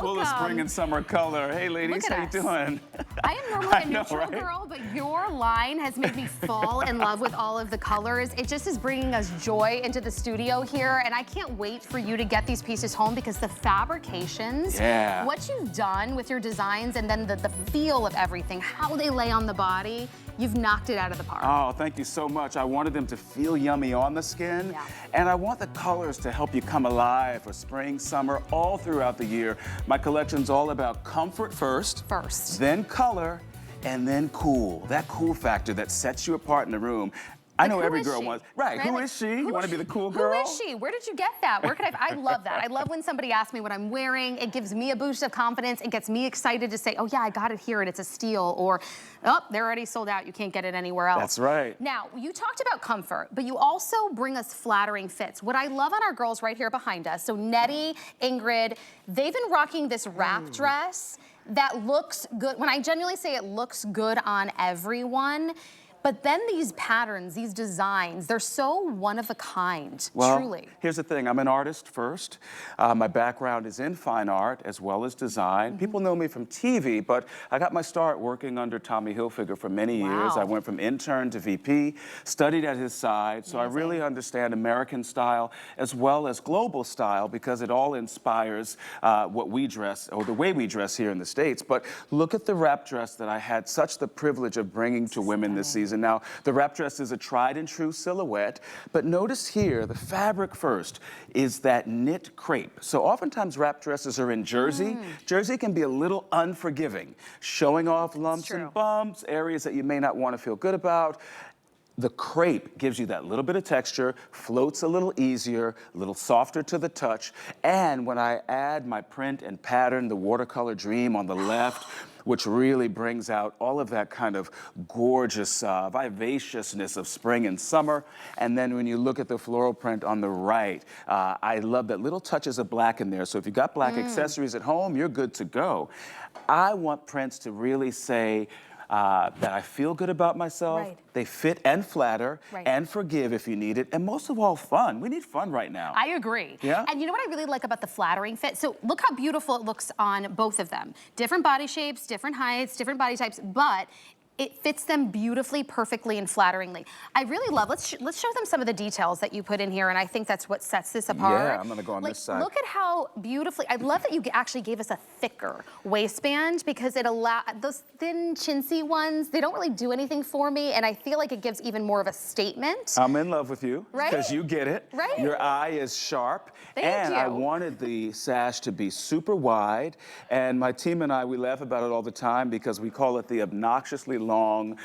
full of spring and summer color. Hey, ladies, how you doing? I am normally a neutral girl, but your line has made me fall in love with all of the colors. It just is bringing us joy into the studio here, and I can't wait for you to get these pieces home because the fabrications, what you've done with your designs, and then the feel of everything, how they lay on the body, you've knocked it out of the park. Oh, thank you so much. I wanted them to feel yummy on the skin, and I want the colors to help you come alive for spring, summer, all throughout the year. My collection's all about comfort first, then color, and then cool. That cool factor that sets you apart in the room. I know every girl wants, who is she? You want to be the cool girl? Who is she? Where did you get that? Where could I love that. I love when somebody asks me what I'm wearing. It gives me a boost of confidence. It gets me excited to say, oh yeah, I got it here and it's a steal, or, oh, they're already sold out. You can't get it anywhere else. That's right. Now, you talked about comfort, but you also bring us flattering fits. What I love on our girls right here behind us, so Nettie, Ingrid, they've been rocking this wrap dress that looks good. When I genuinely say it looks good on everyone, but then these patterns, these designs, they're so one of a kind, truly. Here's the thing, I'm an artist first. My background is in fine art as well as design. People know me from TV, but I got my start working under Tommy Hilfiger for many years. I went from intern to VP, studied at his side, so I really understand American style as well as global style because it all inspires what we dress, or the way we dress here in the States. But look at the wrap dress that I had such the privilege of bringing to women this season. Now, the wrap dress is a tried and true silhouette, but notice here, the fabric first is that knit crepe. So oftentimes wrap dresses are in jersey. Jersey can be a little unforgiving, showing off lumps and bumps, areas that you may not want to feel good about. The crepe gives you that little bit of texture, floats a little easier, a little softer to the touch, and when I add my print and pattern, the watercolor dream on the left, which really brings out all of that kind of gorgeous vivaciousness of spring and summer. And then when you look at the floral print on the right, I love that little touches of black in there. So if you've got black accessories at home, you're good to go. I want prints to really say, that I feel good about myself, they fit and flatter, and forgive if you need it, and most of all, fun. We need fun right now. I agree. And you know what I really like about the flattering fit? So look how beautiful it looks on both of them. Different body shapes, different heights, different body types, but it fits them beautifully, perfectly, and flatteringly. I really love, let's show them some of the details that you put in here, and I think that's what sets this apart. Yeah, I'm gonna go on this side. Look at how beautifully, I love that you actually gave us a thicker waistband because it allows, those thin, chintzy ones, they don't really do anything for me, and I feel like it gives even more of a statement. I'm in love with you, because you get it. Your eye is sharp, and I wanted the sash to be super wide, and my team and I, we laugh about it all the time because we call it the obnoxiously long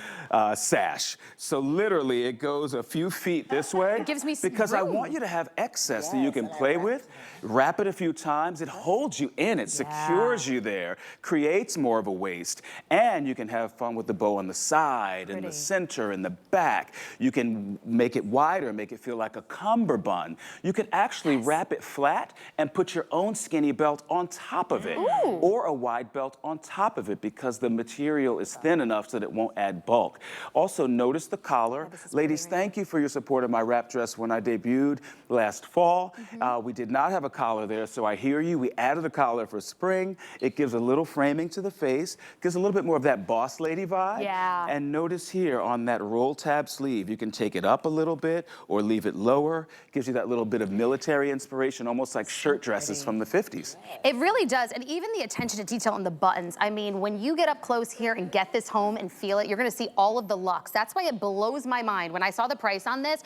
sash. So literally it goes a few feet this way. It gives me because room. I want you to have excess that you can play with, wrap it a few times, it holds you in, it secures you there, creates more of a waist, and you can have fun with the bow on the side and the center and the back. You can make it wider, make it feel like a cummerbund. You can actually wrap it flat and put your own skinny belt on top of it, or a wide belt on top of it because the material is thin enough so that it won't add bulk. Also, notice the collar. Ladies, thank you for your support of my wrap dress when I debuted last fall. We did not have a collar there, so I hear you. We added a collar for spring. It gives a little framing to the face, gives a little bit more of that boss lady vibe. And notice here on that roll tab sleeve, you can take it up a little bit or leave it lower. Gives you that little bit of military inspiration, almost like shirt dresses from the 50s. It really does, and even the attention to detail on the buttons. I mean, when you get up close here and get this home and feel it, you're gonna see all of the luxe. That's why it blows my mind when I saw the price on this.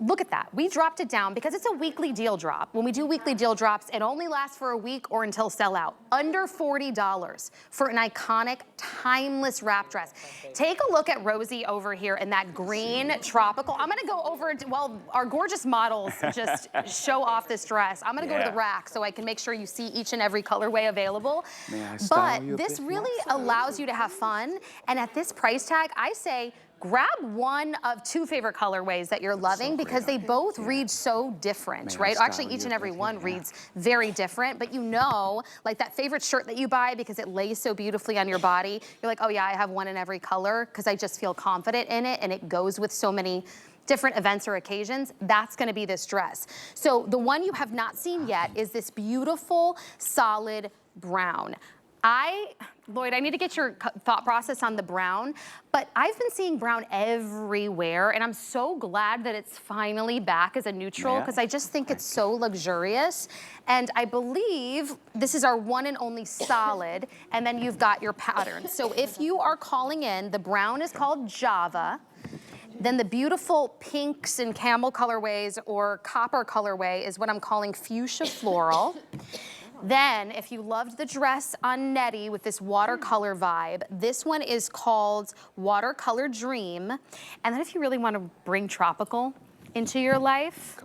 Look at that. We dropped it down because it's a weekly deal drop. When we do weekly deal drops, it only lasts for a week or until sell out. Under $40 for an iconic, timeless wrap dress. Take a look at Rosie over here in that green tropical. I'm gonna go over, while our gorgeous models just show off this dress, I'm gonna go to the rack so I can make sure you see each and every colorway available. But this really allows you to have fun. And at this price tag, I say, grab one of two favorite colorways that you're loving because they both read so different, right? Actually, each and every one reads very different, but you know, like that favorite shirt that you buy because it lays so beautifully on your body, you're like, oh yeah, I have one in every color because I just feel confident in it and it goes with so many different events or occasions. That's gonna be this dress. So the one you have not seen yet is this beautiful, solid, brown. Lloyd, I need to get your thought process on the brown, but I've been seeing brown everywhere, and I'm so glad that it's finally back as a neutral, because I just think it's so luxurious. And I believe this is our one and only solid, and then you've got your pattern. So if you are calling in, the brown is called Java. Then the beautiful pinks and camel colorways or copper colorway is what I'm calling fuchsia floral. Then, if you loved the dress on Nettie with this watercolor vibe, this one is called Watercolor Dream. And then if you really want to bring tropical into your life,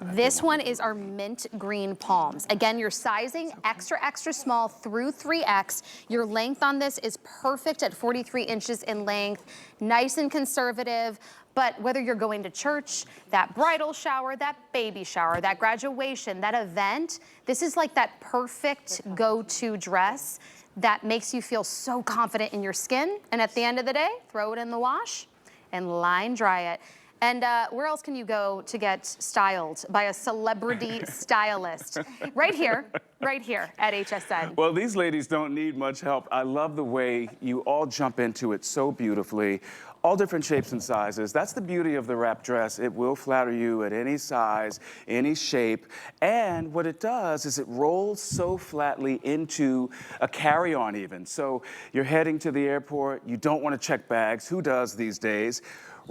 this one is our mint green palms. Again, your sizing, extra, extra small through 3X. Your length on this is perfect at 43 inches in length, nice and conservative. But whether you're going to church, that bridal shower, that baby shower, that graduation, that event, this is like that perfect go-to dress that makes you feel so confident in your skin. And at the end of the day, throw it in the wash and line dry it. And where else can you go to get styled by a celebrity stylist? Right here at HSN. Well, these ladies don't need much help. I love the way you all jump into it so beautifully. All different shapes and sizes. That's the beauty of the wrap dress. It will flatter you at any size, any shape. And what it does is it rolls so flatly into a carry-on even. So you're heading to the airport, you don't want to check bags. Who does these days?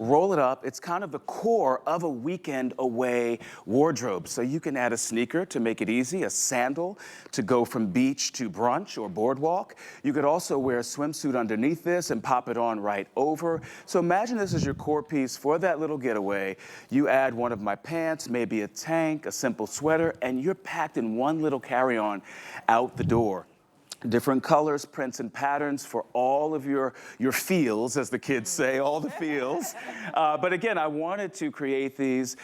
Roll it up. It's kind of the core of a weekend away wardrobe. So you can add a sneaker to make it easy, a sandal to go from beach to brunch or boardwalk. You could also wear a swimsuit underneath this and pop it on right over. So imagine this is your core piece for that little getaway. You add one of my pants, maybe a tank, a simple sweater, and you're packed in one little carry-on out the door. Different colors, prints, and patterns for all of your feels, as the kids say, all the feels. But again, I wanted to create these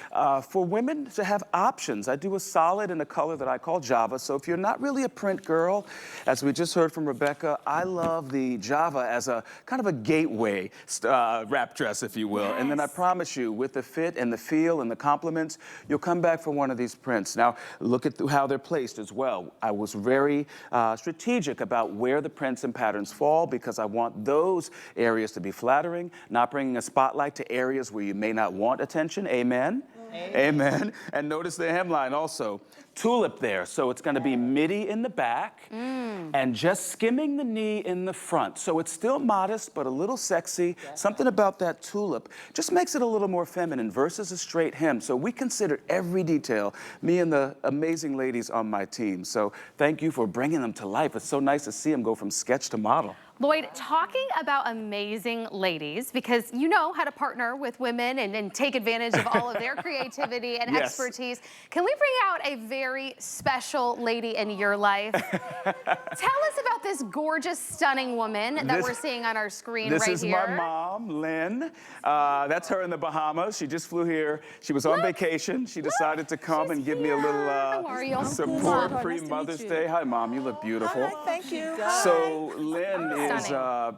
for women to have options. I do a solid in a color that I call Java. So if you're not really a print girl, as we just heard from Rebecca, I love the Java as a kind of a gateway wrap dress, if you will. Yes. And then I promise you, with the fit and the feel and the compliments, you'll come back for one of these prints. Now, look at how they're placed as well. I was very strategic about where the prints and patterns fall, because I want those areas to be flattering, not bringing a spotlight to areas where you may not want attention. Amen? Amen. Amen. And notice the hemline also. Tulip there, so it's going to be midi in the back and just skimming the knee in the front. So it's still modest, but a little sexy. Yes. Something about that tulip just makes it a little more feminine versus a straight hem. So we considered every detail, me and the amazing ladies on my team. So thank you for bringing them to life. It's so nice to see them go from sketch to model. Lloyd, talking about amazing ladies, because you know how to partner with women and take advantage of all of their creativity and expertise. Can we bring out a very special lady in your life? Tell us about this gorgeous, stunning woman that we're seeing on our screen right here. This is my mom, Lynn. That's her in the Bahamas. She just flew here. She was on vacation. She decided to come and give me a little support pre-Mother's Day. Hi, Mom. You look beautiful. Hi, thank you. So Lynn is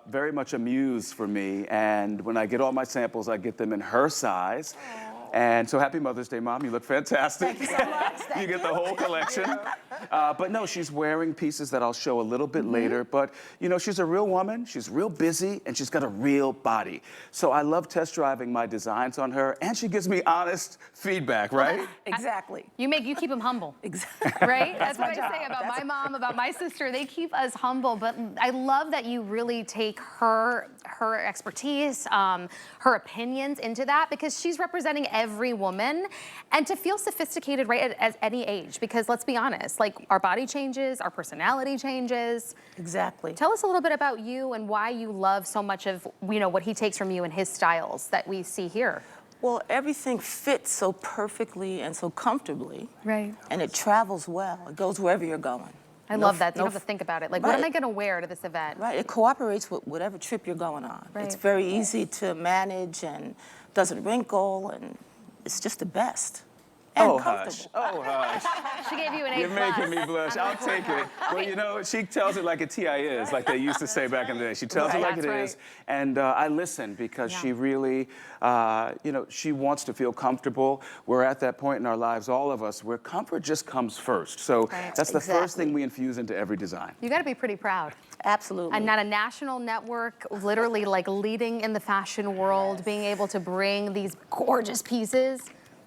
very much a muse for me, and when I get all my samples, I get them in her size. And so happy Mother's Day, Mom. You look fantastic. Thank you so much. You get the whole collection. But no, she's wearing pieces that I'll show a little bit later. But, you know, she's a real woman. She's real busy, and she's got a real body. So I love test driving my designs on her, and she gives me honest feedback, right? Exactly. You keep them humble. Exactly. Right? That's what I say about my mom, about my sister. They keep us humble. But I love that you really take her expertise, her opinions into that, because she's representing every woman, and to feel sophisticated right at any age, because let's be honest, like our body changes, our personality changes. Exactly. Tell us a little bit about you and why you love so much of, you know, what he takes from you and his styles that we see here. Well, everything fits so perfectly and so comfortably. Right. And it travels well. It goes wherever you're going. I love that. You don't have to think about it. Like, what am I going to wear to this event? Right. It cooperates with whatever trip you're going on. Right. It's very easy to manage and doesn't wrinkle, and it's just the best. and Oh, comfortable. hush. Oh, hush. She gave you an A+. You're making me blush. I'll take it. Well, you know, she tells it like a TI is, like they used to say back in the day. She tells it like That's it right. is. And I listen because she really, you know, she wants to feel comfortable. We're at that point in our lives, all of us, where comfort just comes first. So that's the first thing we infuse into every design. You got to be pretty proud. Absolutely. And not a national network, literally like leading in the fashion world, being able to bring these gorgeous pieces.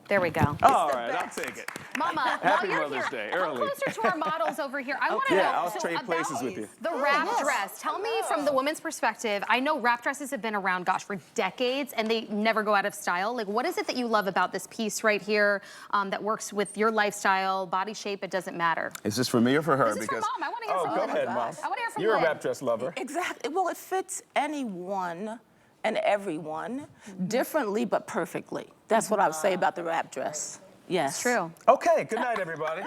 There we go. All right, I'll take it. Mama, Happy while you're Mother's here, Day, come early. closer to our models over here. I want to know. Yeah, I'll so trade about places with you. The wrap dress. Tell me from the woman's perspective. I know wrap dresses have been around, gosh, for decades, and they never go out of style. Like, what is it that you love about this piece right here that works with your lifestyle, body shape? It doesn't matter. Is this for me or for her? This is for Mom. I want to hear from go Lynn. ahead, Mom. I want to hear from You're Lynn. a wrap dress lover. Exactly. Well, it fits anyone and everyone differently but perfectly. That's what I would say about the wrap dress. Yes. It's true. Okay, good night, everybody.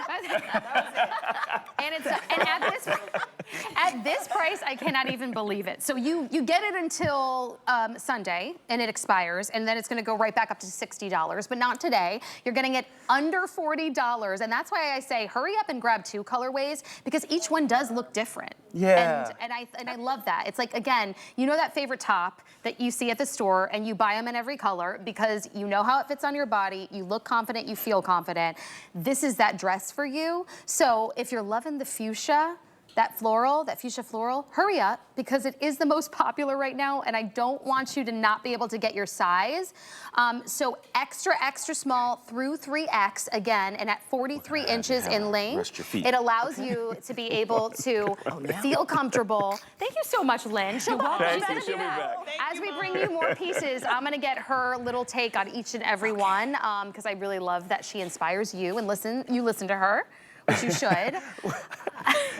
And at this price, I cannot even believe it. So you get it until Sunday, and it expires, and then it's going to go right back up to $60. But not today. You're getting it under $40, and that's why I say hurry up and grab 2 colorways because each one does look different. Yeah. And I love that. It's like, again, you know that favorite top that you see at the store, and you buy them in every color because you know how it fits on your body. You look confident. You feel confident. This is that dress for you. So if you're loving the fuchsia, that fuchsia floral, hurry up because it is the most popular right now and I don't want you to not be able to get your size. So extra, extra small through 3X again, and at 43 inches in length, rest your feet. it allows you to be able to feel comfortable. Thank you so much, Lynn. She'll be Thank you. She'll be back. As we bring you more pieces, I'm gonna get her little take on each and every one because I really love that she inspires you and you listen to her, which you should.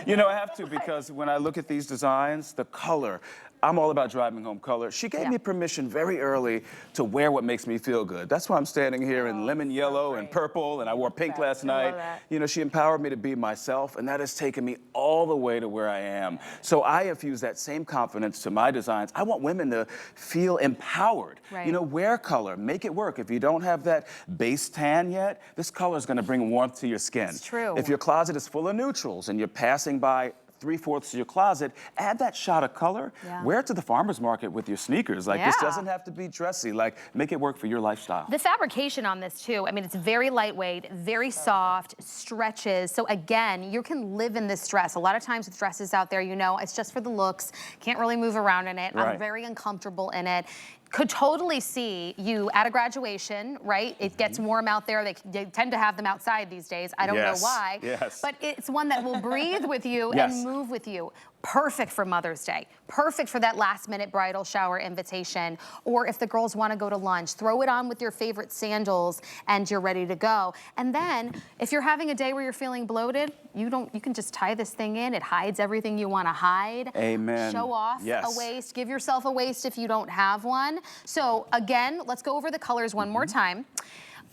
You know, I have to because when I look at these designs, the color, I'm all about driving home color. She gave me permission very early to wear what makes me feel good. That's why I'm standing here in lemon yellow and purple, and I wore pink last night. You know, she empowered me to be myself, and that has taken me all the way to where I am. So I infuse that same confidence to my designs. I want women to feel empowered. Right. You know, wear color, make it work. If you don't have that base tan yet, this color is gonna bring warmth to your skin. It's true. If your closet is full of neutrals and you're passing by 3/4 of your closet, add that shot of color. Wear it to the farmer's market with your sneakers. Like, this doesn't have to be dressy. Like, make it work for your lifestyle. The fabrication on this too, I mean, it's very lightweight, very soft, stretches. So again, you can live in this dress. A lot of times with dresses out there, you know, it's just for the looks. Can't really move around in it. I'm very uncomfortable in it. Could totally see you at a graduation, right? It gets warm out there. They tend to have them outside these days. I don't know why. But it's one that will breathe with you and move with you. Perfect for Mother's Day. Perfect for that last-minute bridal shower invitation. Or if the girls want to go to lunch, throw it on with your favorite sandals and you're ready to go. And then if you're having a day where you're feeling bloated, you can just tie this thing in. It hides everything you want to hide. Amen. Show off a waist. Give yourself a waist if you don't have one. So again, let's go over the colors one more time.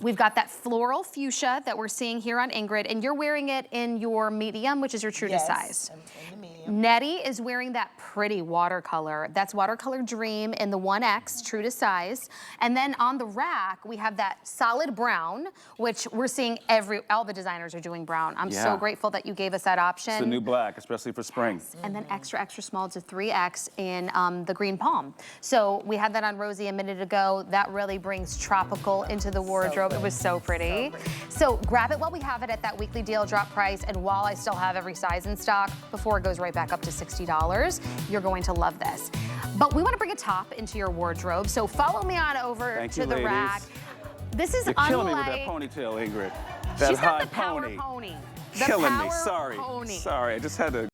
We've got that floral fuchsia that we're seeing here on Ingrid, and you're wearing it in your medium, which is your true to size. In the medium. Nettie is wearing that pretty watercolor. That's watercolor dream in the 1X, true to size. And then on the rack, we have that solid brown, which we're seeing all the designers are doing brown. I'm so grateful that you gave us that option. It's the new black, especially for spring. And then extra, extra small to 3X in the green palm. So we had that on Rosie a minute ago. That really brings tropical into the wardrobe. It was so pretty. So grab it while we have it at that weekly deal drop price, and while I still have every size in stock before it goes right back up to $60. You're going to love this. But we want to bring a top into your wardrobe, so follow me on over to the rack. This is You're killing me with that ponytail, Ingrid. That She's got high the power pony. Killing me. Sorry. Sorry, I just had to